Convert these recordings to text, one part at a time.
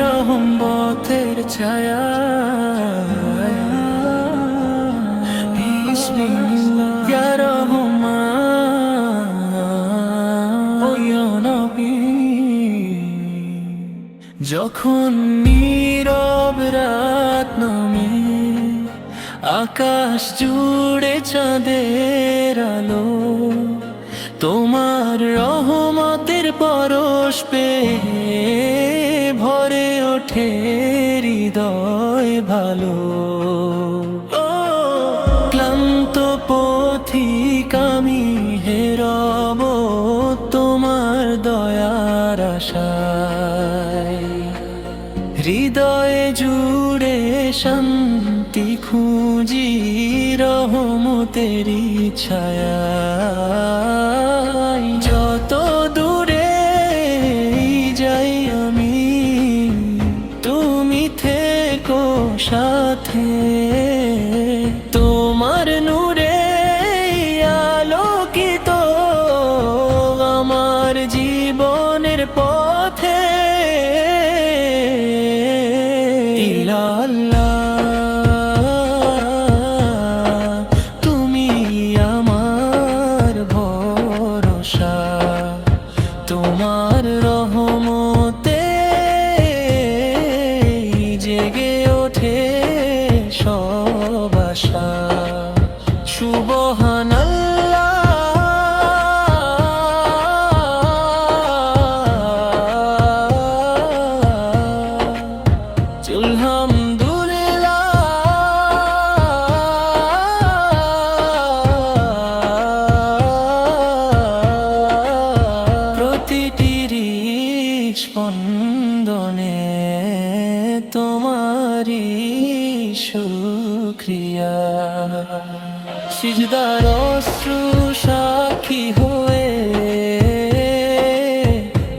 রহমতের ছায়া বিসমিল্লাহ ইয়া রহমান ও ইয়া নবী। যখন নীরব রাত নামে আকাশ জুড়ে চাঁদের আলো, তোমার রহমতের পরশ পেয়ে ভরে ওঠে হৃদয় ভালো। ক্লান্ত পথিক আমি হেরব তোমার দয়ার আশায়, হৃদয়ে জুড়ে শান্তি খুঁজি রহমতেরই ছায়ায়। যত দূরে যাই আমি তুমি থেকো সাথে, তোমার নূরে আলোকিত আমার জীবনের পথে। তুমি আমার ভরসা, তোমার রহমতে জেগে ওঠে সব আশা। সুবহানাল্লাহ স্পন্দনে তোমারি শুকরিয়া। সিজদার অশ্রু সাক্ষী হয়ে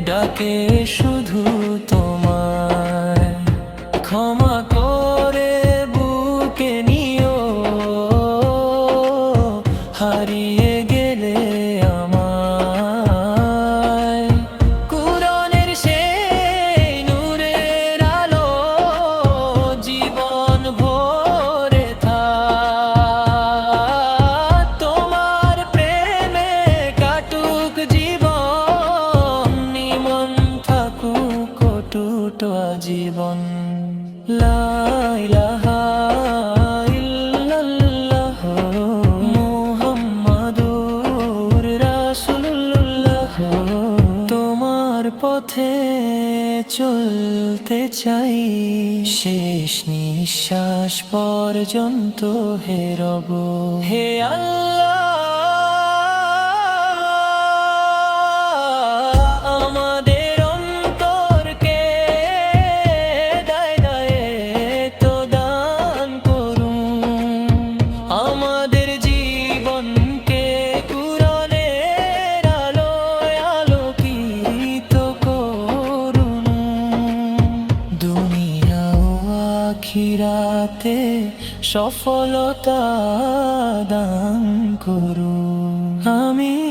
ডাকে শুধু তোমায়, ক্ষমা করে বুকে নিও হারিয়ে গেলে জীবন। লা ইলাহা ইল্লাল্লাহ মুহাম্মাদুর রাসূলুল্লাহ। তোমার পথে চলতে চাই শেষ নিঃশ্বাস পর্যন্ত হে রব। হে আল্লাহ আখিরাতে সফলতা দান করুন। আমিন।